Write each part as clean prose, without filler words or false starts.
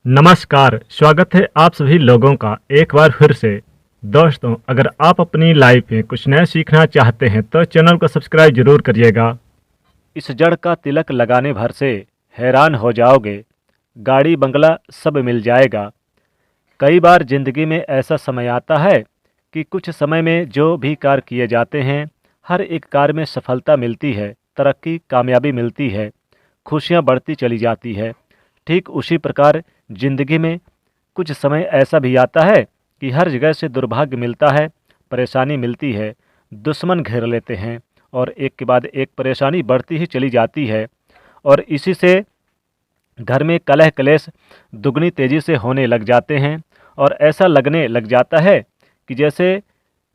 नमस्कार, स्वागत है आप सभी लोगों का एक बार फिर से। दोस्तों, अगर आप अपनी लाइफ में कुछ नया सीखना चाहते हैं तो चैनल को सब्सक्राइब जरूर करिएगा। इस जड़ का तिलक लगाने भर से हैरान हो जाओगे, गाड़ी बंगला सब मिल जाएगा। कई बार जिंदगी में ऐसा समय आता है कि कुछ समय में जो भी कार्य किए जाते हैं, हर एक कार्य में सफलता मिलती है, तरक्की कामयाबी मिलती है, खुशियाँ बढ़ती चली जाती है। ठीक उसी प्रकार जिंदगी में कुछ समय ऐसा भी आता है कि हर जगह से दुर्भाग्य मिलता है, परेशानी मिलती है, दुश्मन घेर लेते हैं और एक के बाद एक परेशानी बढ़ती ही चली जाती है। और इसी से घर में कलह क्लेश दुगनी तेजी से होने लग जाते हैं और ऐसा लगने लग जाता है कि जैसे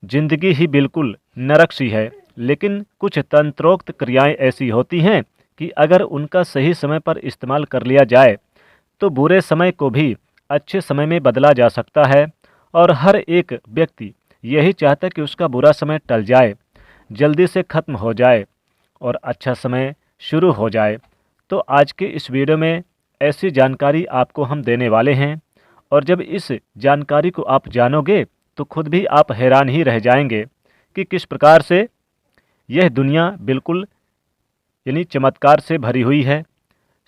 जिंदगी ही बिल्कुल नरक सी है। लेकिन कुछ तंत्रोक्त क्रियाएं ऐसी होती हैं कि अगर उनका सही समय पर इस्तेमाल कर लिया जाए तो बुरे समय को भी अच्छे समय में बदला जा सकता है। और हर एक व्यक्ति यही चाहता है कि उसका बुरा समय टल जाए, जल्दी से ख़त्म हो जाए और अच्छा समय शुरू हो जाए। तो आज के इस वीडियो में ऐसी जानकारी आपको हम देने वाले हैं और जब इस जानकारी को आप जानोगे तो खुद भी आप हैरान ही रह जाएंगे कि किस प्रकार से यह दुनिया बिल्कुल यानी चमत्कार से भरी हुई है।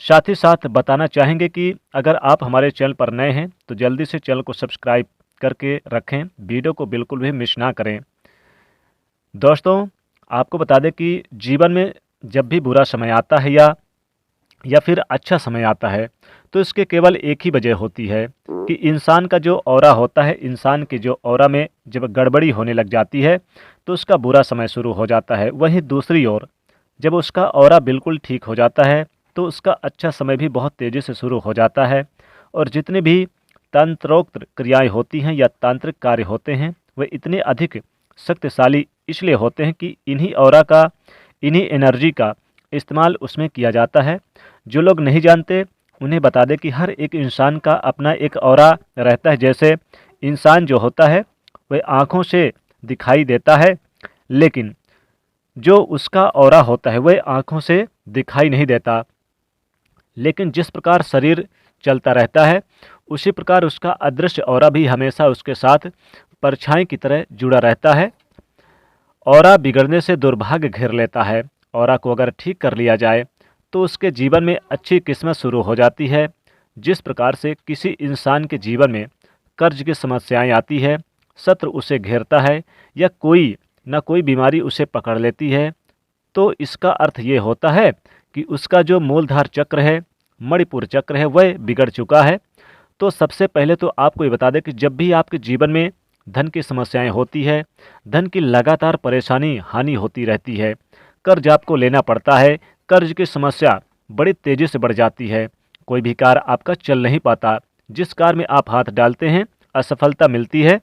साथ ही साथ बताना चाहेंगे कि अगर आप हमारे चैनल पर नए हैं तो जल्दी से चैनल को सब्सक्राइब करके रखें, वीडियो को बिल्कुल भी मिस ना करें। दोस्तों, आपको बता दें कि जीवन में जब भी बुरा समय आता है या फिर अच्छा समय आता है तो इसके केवल एक ही वजह होती है कि इंसान का जो ऑरा होता है, इंसान के जो ऑरा में जब गड़बड़ी होने लग जाती है तो उसका बुरा समय शुरू हो जाता है। वहीं दूसरी ओर जब उसका ऑरा बिल्कुल ठीक हो जाता है तो उसका अच्छा समय भी बहुत तेज़ी से शुरू हो जाता है। और जितने भी तंत्रोक्त क्रियाएं होती हैं या तांत्रिक कार्य होते हैं वे इतने अधिक शक्तिशाली इसलिए होते हैं कि इन्हीं ऑरा का, इन्हीं एनर्जी का इस्तेमाल उसमें किया जाता है। जो लोग नहीं जानते उन्हें बता दें कि हर एक इंसान का अपना एक ऑरा रहता है। जैसे इंसान जो होता है वह आँखों से दिखाई देता है, लेकिन जो उसका ऑरा होता है वह आँखों से दिखाई नहीं देता। लेकिन जिस प्रकार शरीर चलता रहता है उसी प्रकार उसका अदृश्य ऑरा भी हमेशा उसके साथ परछाई की तरह जुड़ा रहता है। ऑरा बिगड़ने से दुर्भाग्य घेर लेता है। ऑरा को अगर ठीक कर लिया जाए तो उसके जीवन में अच्छी किस्मत शुरू हो जाती है। जिस प्रकार से किसी इंसान के जीवन में कर्ज की समस्याएं आती है, शत्रु उसे घेरता है या कोई न कोई बीमारी उसे पकड़ लेती है, तो इसका अर्थ ये होता है कि उसका जो मूलधार चक्र है, मणिपुर चक्र है, वह बिगड़ चुका है। तो सबसे पहले तो आपको ये बता दें कि जब भी आपके जीवन में धन की समस्याएं होती है, धन की लगातार परेशानी हानि होती रहती है, कर्ज आपको लेना पड़ता है, कर्ज की समस्या बड़ी तेज़ी से बढ़ जाती है, कोई भी कार्य आपका चल नहीं पाता, जिस कार्य में आप हाथ डालते हैं असफलता मिलती है,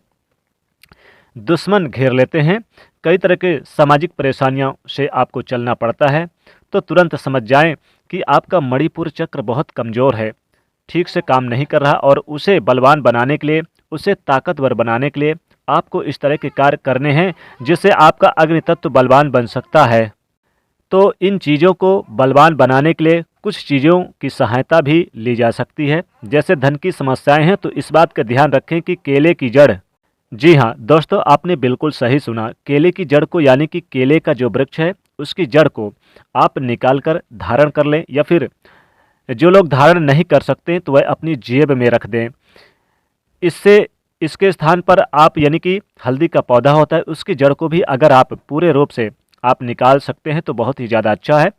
दुश्मन घेर लेते हैं, कई तरह के सामाजिक परेशानियों से आपको चलना पड़ता है, तो तुरंत समझ जाएं कि आपका मणिपुर चक्र बहुत कमज़ोर है, ठीक से काम नहीं कर रहा। और उसे बलवान बनाने के लिए, उसे ताकतवर बनाने के लिए आपको इस तरह के कार्य करने हैं जिससे आपका अग्नि तत्व बलवान बन सकता है। तो इन चीज़ों को बलवान बनाने के लिए कुछ चीज़ों की सहायता भी ली जा सकती है। जैसे धन की समस्याएं हैं तो इस बात का ध्यान रखें कि केले की जड़, जी हाँ दोस्तों, आपने बिल्कुल सही सुना, केले की जड़ को यानी कि केले का जो वृक्ष है उसकी जड़ को आप निकाल कर धारण कर लें, या फिर जो लोग धारण नहीं कर सकते तो वह अपनी जेब में रख दें। इससे इसके स्थान पर आप यानी कि हल्दी का पौधा होता है उसकी जड़ को भी अगर आप पूरे रूप से आप निकाल सकते हैं तो बहुत ही ज़्यादा अच्छा है।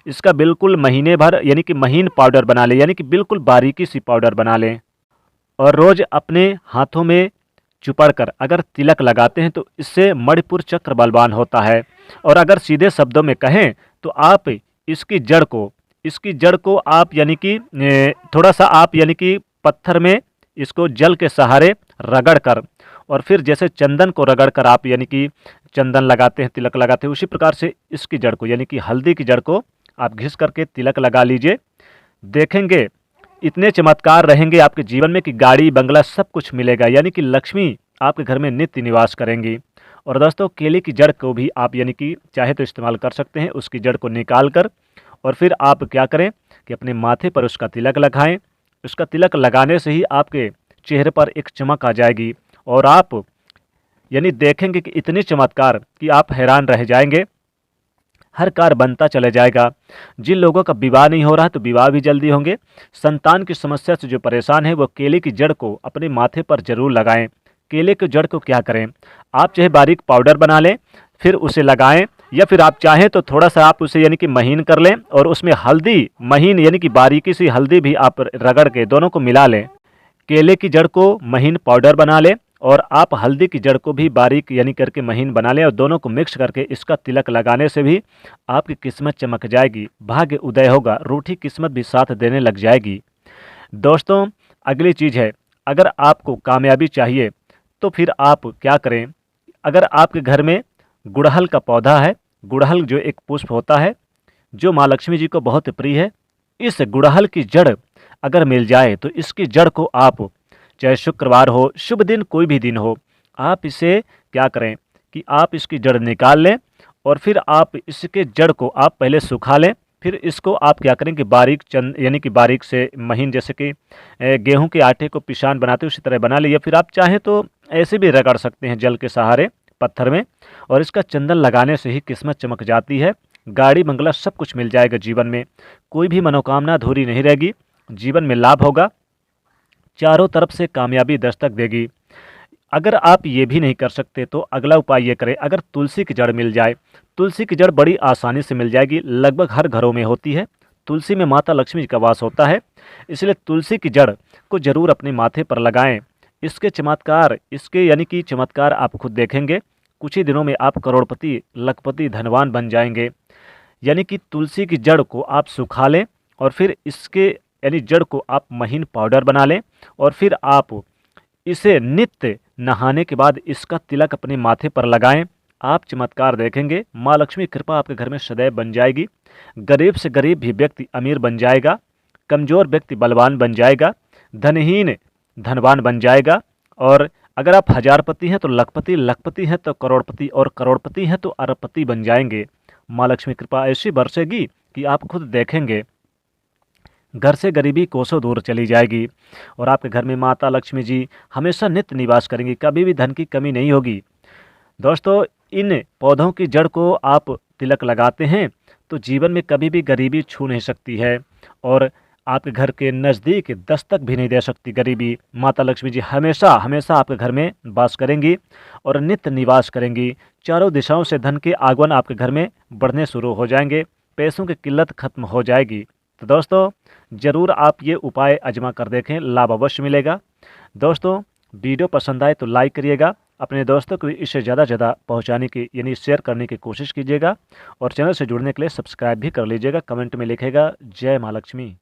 इसका बिल्कुल महीने भर यानी कि महीन पाउडर बना लें, यानी कि बिल्कुल बारीकी सी पाउडर बना लें और रोज़ अपने हाथों में चुपड़ कर अगर तिलक लगाते हैं तो इससे मणिपुर चक्र बलवान होता है। और अगर सीधे शब्दों में कहें तो आप इसकी जड़ को आप यानी कि थोड़ा सा आप यानी कि पत्थर में इसको जल के सहारे रगड़ कर, और फिर जैसे चंदन को रगड़ कर आप यानी कि चंदन लगाते हैं, तिलक लगाते हैं, उसी प्रकार से इसकी जड़ को यानी कि हल्दी की जड़ को आप घिस करके तिलक लगा लीजिए। देखेंगे इतने चमत्कार रहेंगे आपके जीवन में कि गाड़ी बंगला सब कुछ मिलेगा, यानी कि लक्ष्मी आपके घर में नित्य निवास करेंगी। और दोस्तों, केले की जड़ को भी आप यानी कि चाहे तो इस्तेमाल कर सकते हैं। उसकी जड़ को निकाल कर और फिर आप क्या करें कि अपने माथे पर उसका तिलक लगाएं, इसका तिलक लगाने से ही आपके चेहरे पर एक चमक आ जाएगी और आप यानी देखेंगे कि इतनी चमत्कार कि आप हैरान रह जाएंगे। हर कार्य बनता चले जाएगा। जिन लोगों का विवाह नहीं हो रहा तो विवाह भी जल्दी होंगे। संतान की समस्या से जो परेशान है वो केले की जड़ को अपने माथे पर जरूर लगाएं। केले की जड़ को क्या करें, आप चाहे बारीक पाउडर बना लें फिर उसे लगाएं, या फिर आप चाहें तो थोड़ा सा आप उसे यानी कि महीन कर लें और उसमें हल्दी महीन यानी कि बारीकी सी हल्दी भी आप रगड़ के दोनों को मिला लें। केले की जड़ को महीन पाउडर बना लें और आप हल्दी की जड़ को भी बारीक यानी करके महीन बना लें और दोनों को मिक्स करके इसका तिलक लगाने से भी आपकी किस्मत चमक जाएगी, भाग्य उदय होगा, रूठी किस्मत भी साथ देने लग जाएगी। दोस्तों अगली चीज़ है, अगर आपको कामयाबी चाहिए तो फिर आप क्या करें, अगर आपके घर में गुड़हल का पौधा है, गुड़हल जो एक पुष्प होता है जो माँ लक्ष्मी जी को बहुत प्रिय है, इस गुड़हल की जड़ अगर मिल जाए तो इसकी जड़ को आप चाहे शुक्रवार हो, शुभ दिन कोई भी दिन हो, आप इसे क्या करें कि आप इसकी जड़ निकाल लें और फिर आप इसके जड़ को आप पहले सुखा लें। फिर इसको आप क्या करें कि बारीक चंद यानी कि बारीक से महीन, जैसे कि गेहूं के आटे को पिसान बनाते उसी तरह बना लिया। फिर आप चाहें तो ऐसे भी रगड़ सकते हैं जल के सहारे पत्थर में, और इसका चंदन लगाने से ही किस्मत चमक जाती है। गाड़ी बंगला सब कुछ मिल जाएगा जीवन में, कोई भी मनोकामना अधूरी नहीं रहेगी, जीवन में लाभ होगा, चारों तरफ से कामयाबी दस्तक देगी। अगर आप ये भी नहीं कर सकते तो अगला उपाय ये करें, अगर तुलसी की जड़ मिल जाए, तुलसी की जड़ बड़ी आसानी से मिल जाएगी, लगभग हर घरों में होती है। तुलसी में माता लक्ष्मी जी का वास होता है, इसलिए तुलसी की जड़ को जरूर अपने माथे पर लगाएं। इसके चमत्कार, इसके यानी कि चमत्कार आप खुद देखेंगे। कुछ ही दिनों में आप करोड़पति, लखपति, धनवान बन जाएंगे। यानी कि तुलसी की जड़ को आप सुखा लें और फिर इसके यानी जड़ को आप महीन पाउडर बना लें और फिर आप इसे नित्य नहाने के बाद इसका तिलक अपने माथे पर लगाएं। आप चमत्कार देखेंगे, माँ लक्ष्मी कृपा आपके घर में सदैव बन जाएगी। गरीब से गरीब भी व्यक्ति अमीर बन जाएगा, कमज़ोर व्यक्ति बलवान बन जाएगा, धनहीन धनवान बन जाएगा, और अगर आप हजारपति हैं तो लखपति, लखपति हैं तो करोड़पति, और करोड़पति हैं तो अरबपति बन जाएंगे। माँ लक्ष्मी कृपा ऐसी बरसेगी कि आप खुद देखेंगे, घर से गरीबी कोसों दूर चली जाएगी और आपके घर में माता लक्ष्मी जी हमेशा नित्य निवास करेंगी, कभी भी धन की कमी नहीं होगी। दोस्तों इन पौधों की जड़ को आप तिलक लगाते हैं तो जीवन में कभी भी गरीबी छू नहीं सकती है और आपके घर के नज़दीक दस्तक भी नहीं दे सकती गरीबी। माता लक्ष्मी जी हमेशा हमेशा आपके घर में वास करेंगी और नित्य निवास करेंगी। चारों दिशाओं से धन के आगमन आपके घर में बढ़ने शुरू हो जाएंगे, पैसों की किल्लत खत्म हो जाएगी। तो दोस्तों ज़रूर आप ये उपाय आजमा कर देखें, लाभ अवश्य मिलेगा। दोस्तों वीडियो पसंद आए तो लाइक करिएगा, अपने दोस्तों को इसे ज़्यादा से ज़्यादा पहुंचाने की यानी शेयर करने की कोशिश कीजिएगा और चैनल से जुड़ने के लिए सब्सक्राइब भी कर लीजिएगा। कमेंट में लिखेगा जय माँ लक्ष्मी।